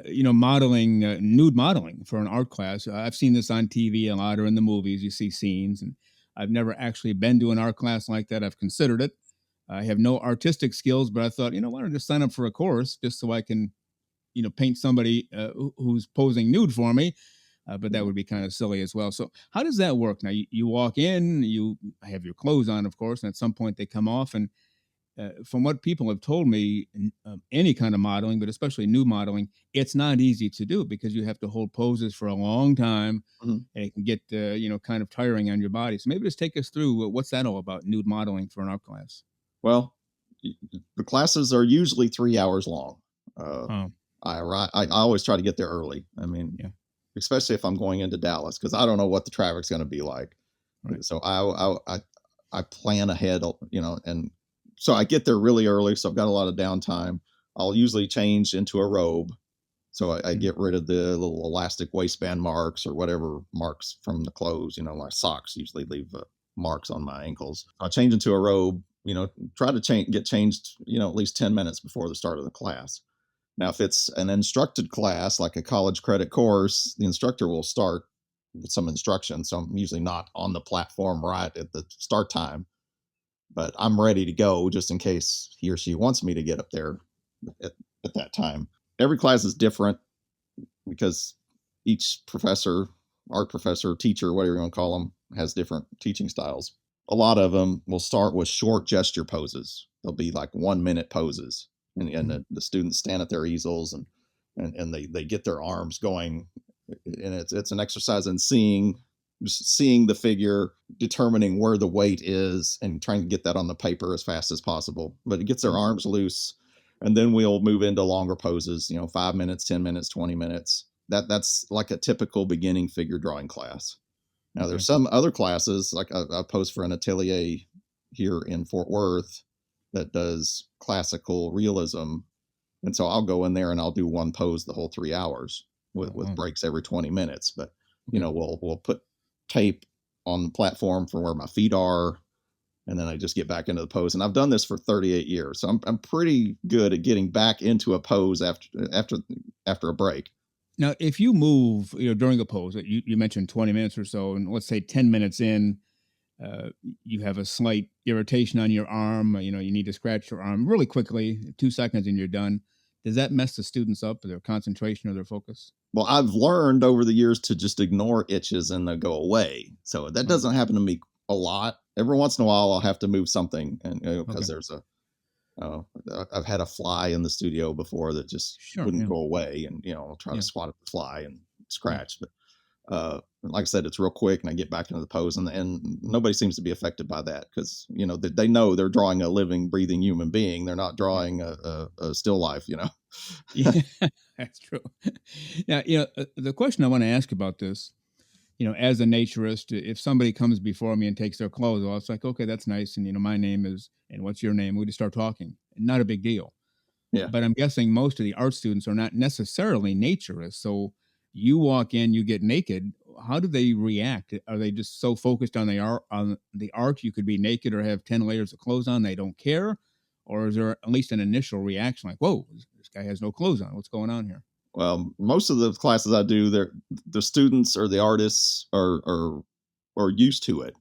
Modeling, nude modeling for an art class. I've seen this on TV a lot or in the movies. You see scenes, and I've never actually been to an art class like that. I've considered it. I have no artistic skills, but I thought, why don't I just sign up for a course just so I can, paint somebody who's posing nude for me. But that would be kind of silly as well. So, how does that work? Now, you walk in, you have your clothes on, of course, and at some point they come off, and from what people have told me, any kind of modeling, but especially new modeling, it's not easy to do because you have to hold poses for a long time, Mhm. and it can get kind of tiring on your body. So maybe just take us through what's that all about, nude modeling for an art class. Well, the classes are usually 3 hours long. Uh, Oh, I always try to get there early. I mean, yeah, especially if I'm going into Dallas, because I don't know what the traffic's going to be like. right. So I plan ahead, and so I get there really early. So I've got a lot of downtime. I'll usually change into a robe. So I Mhm. get rid of the little elastic waistband marks or whatever marks from the clothes. My socks usually leave marks on my ankles. I change into a robe. Try to get changed. At least 10 minutes before the start of the class. Now, if it's an instructed class, like a college credit course, the instructor will start with some instruction. So I'm usually not on the platform right at the start time, but I'm ready to go just in case he or she wants me to get up there at, at that time. Every class is different because each professor, art professor, teacher, whatever you want to call them, has different teaching styles. A lot of them will start with short gesture poses. They'll be like 1 minute poses, and Mhm. the students stand at their easels and they get their arms going, and it's an exercise in seeing the figure, determining where the weight is, and trying to get that on the paper as fast as possible. But it gets their Mhm. arms loose, and then we'll move into longer poses. 5 minutes, 10 minutes, 20 minutes. That's like a typical beginning figure drawing class. Now, Okay. there's some other classes, like I post for an atelier here in Fort Worth that does classical realism. And so I'll go in there and I'll do one pose the whole 3 hours Oh, with wow. breaks every 20 minutes. But, Okay. we'll put tape on the platform for where my feet are. And then I just get back into the pose. And I've done this for 38 years. So I'm pretty good at getting back into a pose after a break. Now, if you move, during a pose, you mentioned 20 minutes or so, and let's say 10 minutes in, uh, you have a slight irritation on your arm, you need to scratch your arm really quickly, 2 seconds and you're done. Does that mess the students up, their concentration or their focus? Well, I've learned over the years to just ignore itches and they go away. So that Oh, doesn't happen to me a lot. Every once in a while, I'll have to move something, and okay. because uh, I've had a fly in the studio before that just Sure. wouldn't Yeah. go away, and I'll try to Yeah. swat at the fly and Yeah. scratch. But like I said, it's real quick, and I get back into the pose, and nobody seems to be affected by that because they know they're drawing a living, breathing human being. They're not Yeah. drawing a still life. Yeah. That's true. Now, the question I want to ask about this, as a naturist, if somebody comes before me and takes their clothes off, it's like, okay, that's nice. And, my name is, and what's your name? We just start talking. Not a big deal. Yeah. But I'm guessing most of the art students are not necessarily naturists. So you walk in, you get naked. How do they react? Are they just so focused on the art? You could be naked or have 10 layers of clothes on, they don't care, or is there at least an initial reaction like, "Whoa, this guy has no clothes on. What's going on here?" Well, most of the classes I do, the students or the artists are used to it.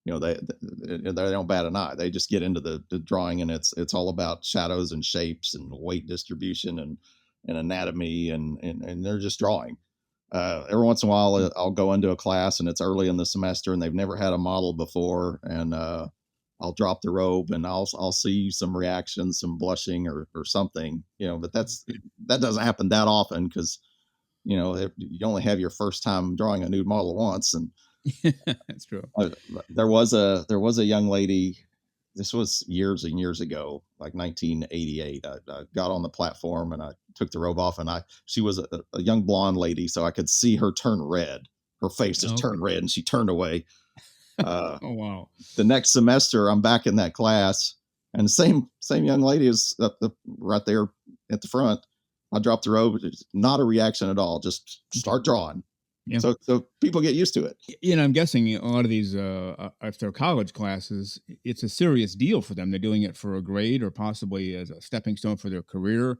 They don't bat an eye. They just get into the drawing, and it's all about shadows and shapes and weight distribution and anatomy, and they're just drawing. Every once in a while, Mm. I'll go into a class and it's early in the semester and they've never had a model before, and I'll drop the robe and I'll see some reaction, some blushing or something, but that doesn't happen that often because you only have your first time drawing a nude model once. And That's true. uh, there was a young lady. This was years and years ago, like 1988. I got on the platform and I took the robe off, and she was a young blonde lady, so I could see her turn red. Her face just Oh, okay. turned red, and she turned away. Uh, Oh, wow. the next semester, I'm back in that class, and the same young lady is right there at the front. I drop the robe. It's not a reaction at all. Just start drawing. Yeah. So people get used to it. I'm guessing a lot of these, if they're college classes, it's a serious deal for them. They're doing it for a grade or possibly as a stepping stone for their career.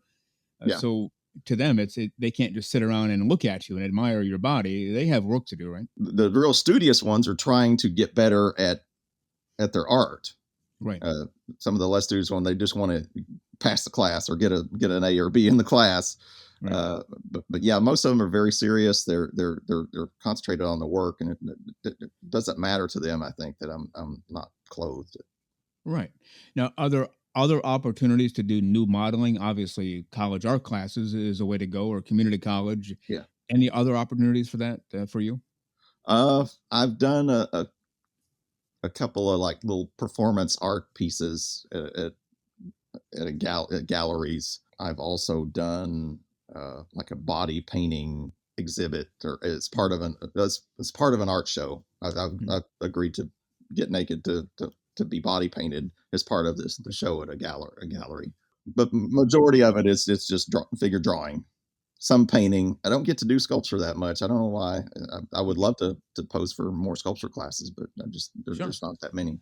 Yeah. So to them, they can't just sit around and look at you and admire your body. They have work to do, right? The real studious ones are trying to get better at their art. Right. Some of the less studious ones, they just want to pass the class or get an A or B in the class. Right. But yeah, most of them are very serious. They're concentrated on the work, and it doesn't matter to them. I think that I'm not clothed. Right. Now, are there other opportunities to do nude modeling? Obviously, college art classes is a way to go, or community college. Yeah. Any other opportunities for that for you? I've done a couple of like little performance art pieces at galleries. I've also done like a body painting exhibit, or as part of an art show. I've agreed to get naked to be body painted as part of the show at a gallery. But majority of it is it's just figure drawing, some painting. I don't get to do sculpture that much. I don't know why. I would love to pose for more sculpture classes, but there's just not that many.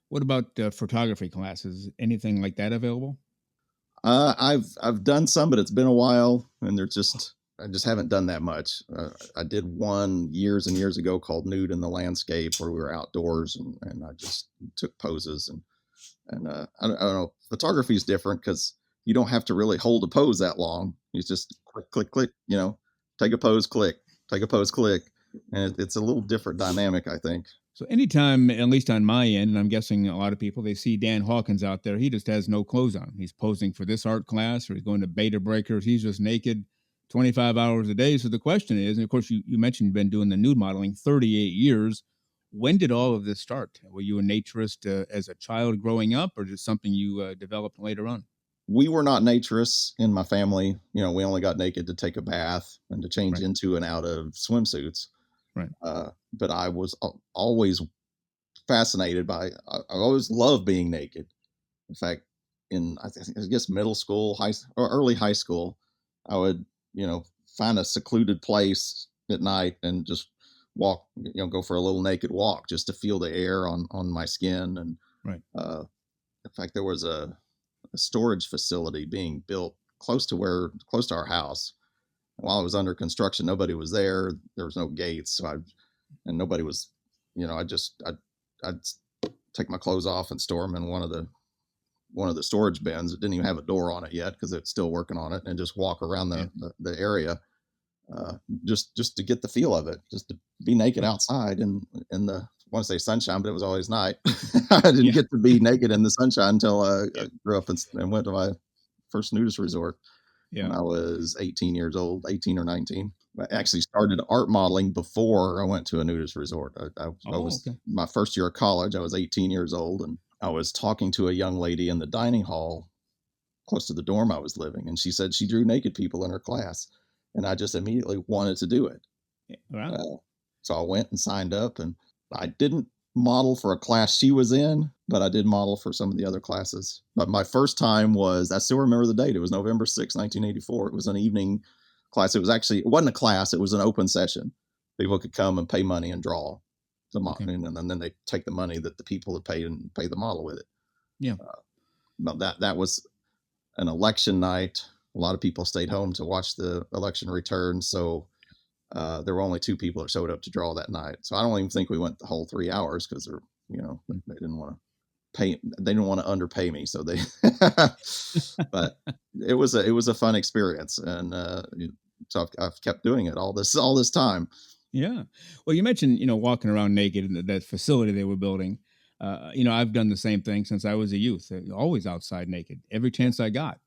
What about photography classes? Anything like that available? I've done some, but it's been a while, and I just haven't done that much. I did one years and years ago called Nude in the Landscape, where we were outdoors and I just took poses and I don't know. Photography is different because you don't have to really hold a pose that long. You just click, click, click. Take a pose, click, take a pose, click, and it's a little different dynamic, I think. So anytime, at least on my end, and I'm guessing a lot of people, they see Dan Hawkins out there, he just has no clothes on. He's posing for this art class or he's going to beta breakers. He's just naked 25 hours a day. So the question is, and of course, you mentioned you've been doing the nude modeling 38 years. When did all of this start? Were you a naturist as a child growing up, or just something you developed later on? We were not naturists in my family. We only got naked to take a bath and to change into and out of swimsuits. Right. But I was always fascinated by. I always loved being naked. In fact, I guess middle school, or early high school, I would find a secluded place at night and just walk. Go for a little naked walk just to feel the air on my skin. And right. In fact, there was a storage facility being built close to our house. While it was under construction, nobody was there. There was no gates, and nobody was. I'd take my clothes off and store them in one of the storage bins. It didn't even have a door on it yet because it's still working on it, and just walk around the area, just to get the feel of it, just to be naked outside in the, I want to say sunshine, but it was always night. I didn't get to be naked in the sunshine until I grew up and went to my first nudist resort. When I was 18 years old, 18 or 19. I actually started art modeling before I went to a nudist resort. I was my first year of college. I was 18 years old, and I was talking to a young lady in the dining hall close to the dorm I was living, and she said she drew naked people in her class, and I just immediately wanted to do it. Wow. So I went and signed up, and I didn't model for a class she was in, but I did model for some of the other classes. But my first time was, I still remember the date. It was November 6, 1984. It was an evening class. It wasn't a class. It was an open session. People could come and pay money and draw the model. And then they take the money that the people had paid and pay the model with it. Yeah. But that was an election night. A lot of people stayed home to watch the election return. So there were only 2 people that showed up to draw that night. So I don't even think we went the whole 3 hours because they didn't want to pay. They didn't want to underpay me. So but it was a fun experience. And so I've kept doing it all this time. Yeah. Well, you mentioned, walking around naked in that facility they were building. I've done the same thing since I was a youth, always outside naked, every chance I got.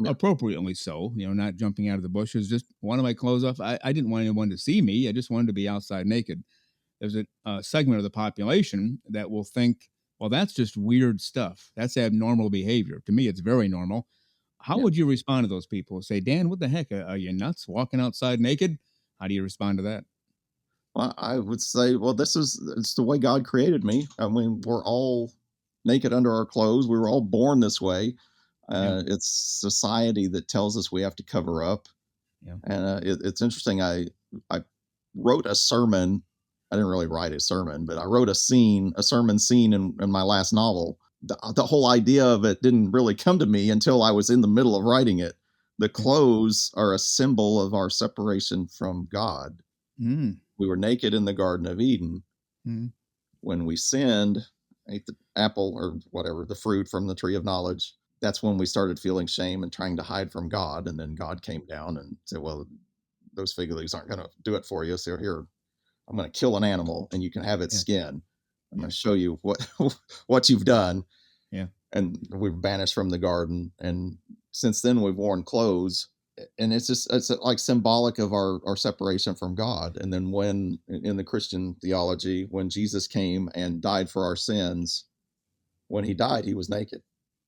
Yeah. Appropriately so, not jumping out of the bushes, just wanted my clothes off. I didn't want anyone to see me. I just wanted to be outside naked. There's a segment of the population that will think, well, that's just weird stuff. That's abnormal behavior. To me, it's very normal. How would you respond to those people? Say, Dan, what the heck? Are you nuts walking outside naked? How do you respond to that? Well, I would say, well, it's the way God created me. I mean, we're all naked under our clothes. We were all born this way. Yeah. It's society that tells us we have to cover up. Yeah. And it's interesting. I wrote a sermon. I didn't really write a sermon, but I wrote a sermon scene in my last novel. The whole idea of it didn't really come to me until I was in the middle of writing it. The Yeah. clothes are a symbol of our separation from God. Mm. We were naked in the Garden of Eden. Mm. When we sinned, ate the apple or whatever, the fruit from the tree of knowledge, that's when we started feeling shame and trying to hide from God. And then God came down and said, well, those fig leaves aren't going to do it for you. So here, I'm going to kill an animal and you can have its Yeah. skin. I'm Yeah. going to show you what you've done. Yeah. And we've banished from the garden. And since then we've worn clothes, and it's like symbolic of our separation from God. And then when in the Christian theology, when Jesus came and died for our sins, when he died, he was naked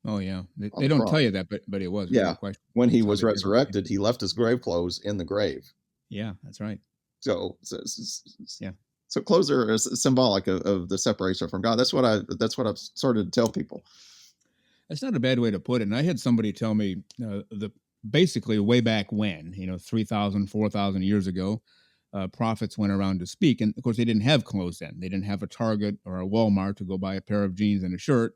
Oh yeah. They, on they the don't tell cross. you that, but it was Yeah. without question. When he That's how was they did it. Yeah. resurrected, he left his grave clothes in the grave. Yeah, that's right. So, Yeah. so clothes are symbolic of the separation from God. That's what I've started to tell people. That's not a bad way to put it. And I had somebody tell me the basically way back when, 3,000, 4,000 years ago, prophets went around to speak. And of course, they didn't have clothes then. They didn't have a Target or a Walmart to go buy a pair of jeans and a shirt.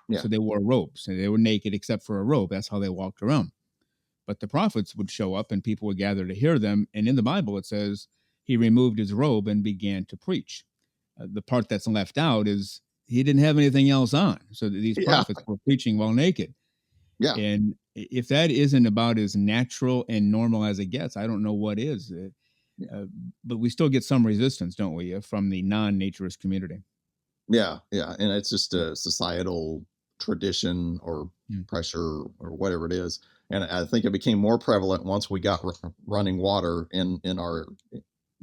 Yeah. So they wore robes and they were naked except for a robe. That's how they walked around. But the prophets would show up and people would gather to hear them. And in the Bible, it says he removed his robe and began to preach. The part that's left out is he didn't have anything else on. So these Yeah. prophets were preaching while naked. Yeah. And if that isn't about as natural and normal as it gets, I don't know what is. Yeah. But we still get some resistance, don't we, from the non-naturist community? Yeah. Yeah. And it's just a societal tradition or Mm. pressure or whatever it is. And I think it became more prevalent once we got running water in our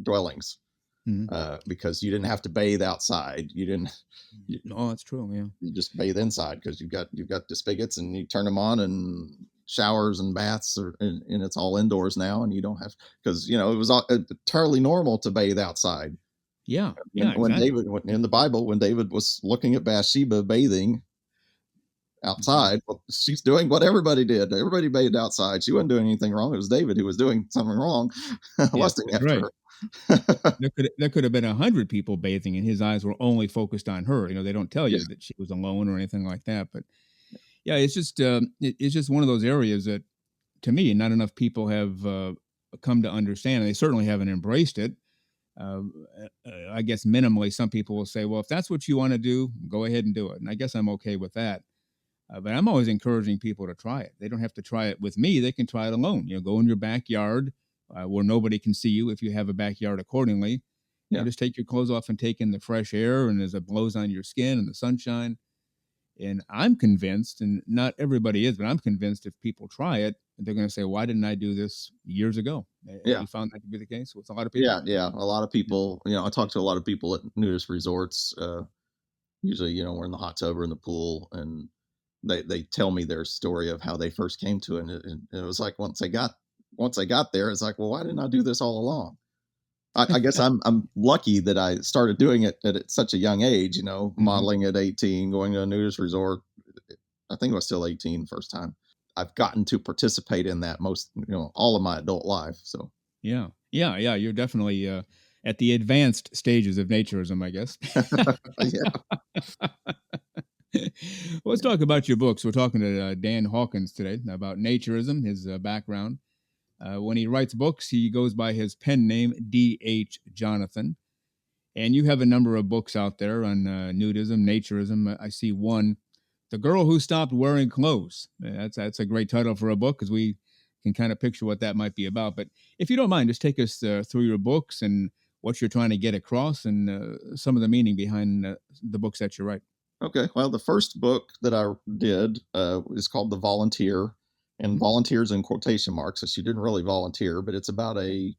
dwellings, Mm. because you didn't have to bathe outside. You didn't. Oh, that's true. Yeah. You just bathe inside because you've got the spigots and you turn them on, and showers and baths and it's all indoors now, and you don't have, because it was entirely normal to bathe outside. Yeah. when, Yeah. when Exactly. David in the Bible, when David was looking at Bathsheba bathing Mhm. outside, well, she's doing what everybody did. Everybody bathed outside. She wasn't doing anything wrong. It was David who was doing something wrong, Yeah. lusting That's after right. her. There could have been 100 people bathing, and his eyes were only focused on her. They don't tell Yeah. you that she was alone or anything like that. But yeah, it's just one of those areas that, to me, not enough people have come to understand, and they certainly haven't embraced it. Uh, I guess minimally, some people will say, "Well, if that's what you want to do, go ahead and do it." And I guess I'm okay with that. But I'm always encouraging people to try it. They don't have to try it with me. They can try it alone. Go in your backyard where nobody can see you if you have a backyard accordingly. Yeah. Just take your clothes off and take in the fresh air and as it blows on your skin and the sunshine. And I'm convinced, and not everybody is, but I'm convinced if people try it, they're going to say, why didn't I do this years ago? Have Yeah. you found that to be the case with a lot of people? Yeah. Yeah. A lot of people, I talk to a lot of people at nudist resorts. Usually, we're in the hot tub or in the pool, and they tell me their story of how they first came to it. And it was like once they got there, it's like, well, why didn't I do this all along? I guess I'm lucky that I started doing it at such a young age. Mhm. Modeling at 18, going to a nudist resort. I think I was still 18 first time. I've gotten to participate in that all of my adult life. So Yeah. Yeah. Yeah. You're definitely at the advanced stages of naturism, I guess. yeah, Let's talk about your books. We're talking to Dan Hawkins today about naturism, his background. When he writes books, he goes by his pen name, D.H. Jonathan. And you have a number of books out there on nudism, naturism. I see one, "The Girl Who Stopped Wearing Clothes." That's a great title for a book because we can kind of picture what that might be about. But if you don't mind, just take us through your books and what you're trying to get across and some of the meaning behind the books that you write. okay. Well, the first book that I did is called The Volunteer, and Mhm. volunteers in quotation marks. So she didn't really volunteer, but it's about a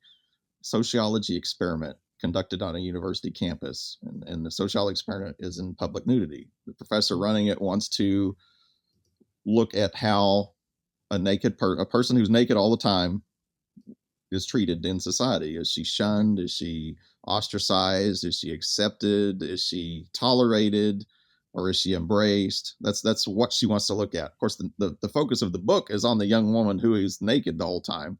sociology experiment conducted on a university campus. And the sociology experiment is in public nudity. The professor running it wants to look at how a person who's naked all the time is treated in society. Is she shunned? Is she ostracized? Is she accepted? Is she tolerated? or is she embraced? That's what she wants to look at. Of course, the focus of the book is on the young woman who is naked the whole time.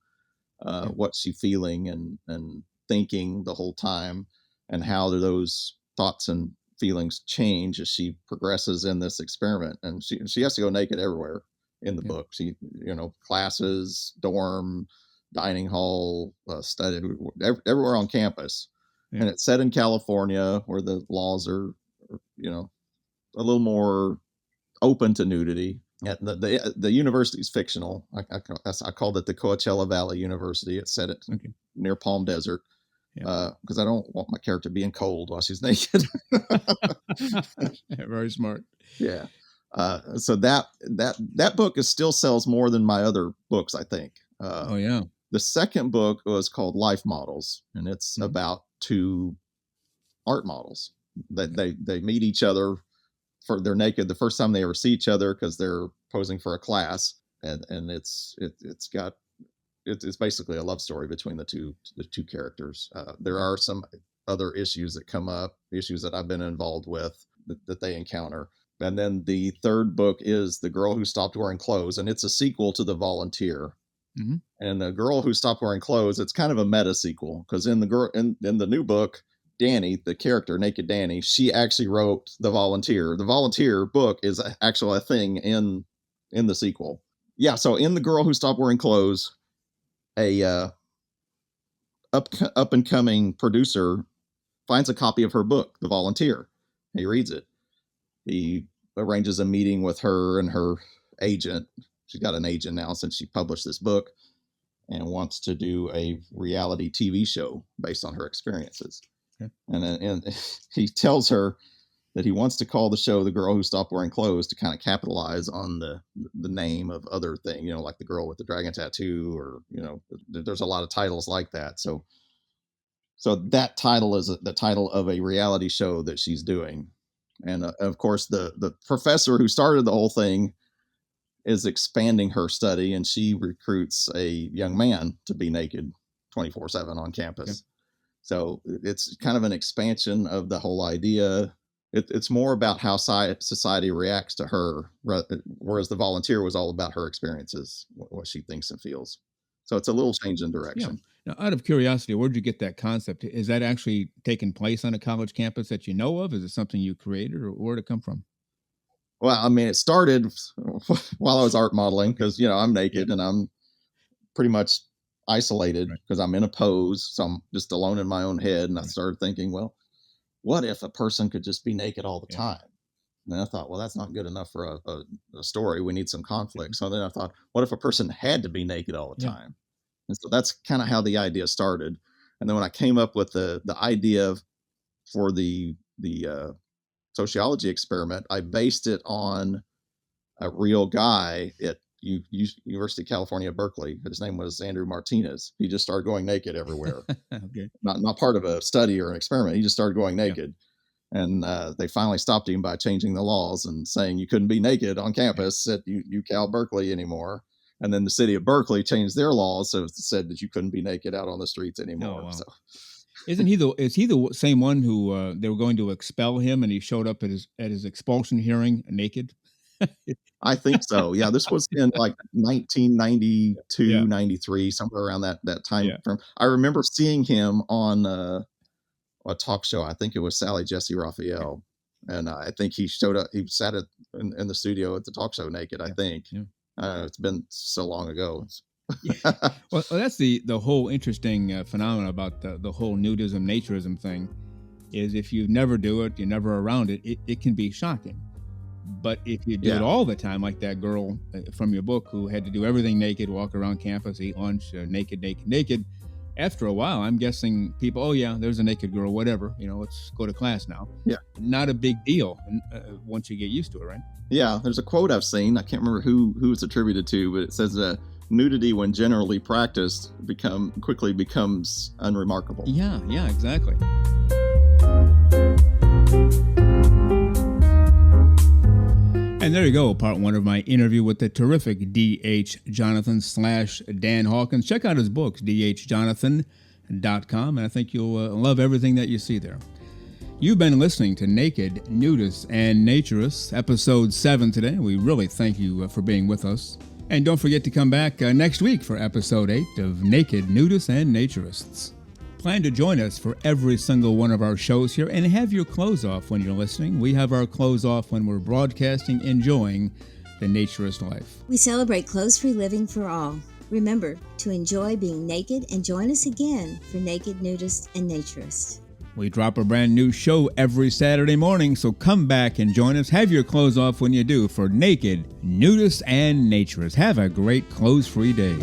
What's she feeling and thinking the whole time, and how do those thoughts and feelings change as she progresses in this experiment? And she has to go naked everywhere in the book. She, classes, dorm, dining hall, study, everywhere on campus. And it's set in California, where the laws are, a little more open to nudity. The university is fictional. I called it the Coachella Valley University. It's set near Palm Desert, because I don't want my character being cold while she's naked. Very smart. Yeah. So that book still sells more than my other books, I think. Oh yeah. The second book was called Life Models, and it's about two art models that they meet each other. They're naked the first time they ever see each other because they're posing for a class, and it's basically a love story between the two characters. There are some other issues that come up, issues that I've been involved with that they encounter. And then the third book is The Girl Who Stopped Wearing Clothes, and it's a sequel to The Volunteer. Mm-hmm. And The Girl Who Stopped Wearing Clothes, it's kind of a meta sequel, because in the new book, Danny, the character, Naked Danny, she actually wrote The Volunteer. The Volunteer book is actually a thing in the sequel. Yeah, so in The Girl Who Stopped Wearing Clothes, a up and coming producer finds a copy of her book, The Volunteer. He reads it. He arranges a meeting with her and her agent. She's got an agent now since she published this book, and wants to do a reality TV show based on her experiences. Okay. And he tells her that he wants to call the show The Girl Who Stopped Wearing Clothes to kind of capitalize on the name of other things, like The Girl with the Dragon Tattoo, or, there's a lot of titles like that. So that title is the title of a reality show that she's doing. And of course, the professor who started the whole thing is expanding her study, and she recruits a young man to be naked 24/7 on campus. Okay. So it's kind of an expansion of the whole idea. It's more about how society reacts to her, whereas The Volunteer was all about her experiences, what she thinks and feels. So it's a little change in direction. Yeah. Now, out of curiosity, where did you get that concept? Is that actually taking place on a college campus that you know of? Is it something you created, or where did it come from? Well, I mean, it started while I was art modeling, because, I'm naked and I'm pretty much isolated because I'm in a pose. So I'm just alone in my own head. And I started thinking, well, what if a person could just be naked all the time? And then I thought, well, that's not good enough for a story. We need some conflict. So then I thought, what if a person had to be naked all the time? And so that's kind of how the idea started. And then when I came up with the idea for the sociology experiment, I based it on a real guy at University of California, Berkeley. His name was Andrew Martinez. He just started going naked everywhere. Okay. Not part of a study or an experiment. He just started going naked. Yeah. And they finally stopped him by changing the laws and saying you couldn't be naked on campus at UCal Berkeley anymore. And then the city of Berkeley changed their laws, so it said that you couldn't be naked out on the streets anymore. Oh, wow. So. Is he the same one who they were going to expel him, and he showed up at his expulsion hearing naked? I think so. Yeah, this was in like 1992, 93, somewhere around that time frame. I remember seeing him on a talk show. I think it was Sally Jesse Raphael, and I think he showed up. He sat in the studio at the talk show naked. I think. Yeah. It's been so long ago. Well, that's the whole interesting phenomenon about the whole nudism, naturism thing, is if you never do it, you're never around it, it can be shocking. But if you do it all the time, like that girl from your book who had to do everything naked, walk around campus, eat lunch, naked, after a while, I'm guessing people, oh yeah, there's a naked girl, whatever, let's go to class now. Yeah. Not a big deal once you get used to it, right? Yeah, there's a quote I've seen. I can't remember who it's attributed to, but it says nudity, when generally practiced, quickly becomes unremarkable. Yeah, exactly. And there you go, part one of my interview with the terrific D.H. Jonathan / Dan Hawkins. Check out his books, dhjonathan.com, and I think you'll love everything that you see there. You've been listening to Naked, Nudists, and Naturists, episode 7 today. We really thank you for being with us. And don't forget to come back next week for episode 8 of Naked, Nudists, and Naturists. Plan to join us for every single one of our shows here and have your clothes off when you're listening. We have our clothes off when we're broadcasting, enjoying the naturist life. We celebrate clothes-free living for all. Remember to enjoy being naked and join us again for Naked, Nudist, and Naturist. We drop a brand new show every Saturday morning, so come back and join us. Have your clothes off when you do for Naked, Nudist, and Naturist. Have a great clothes-free day.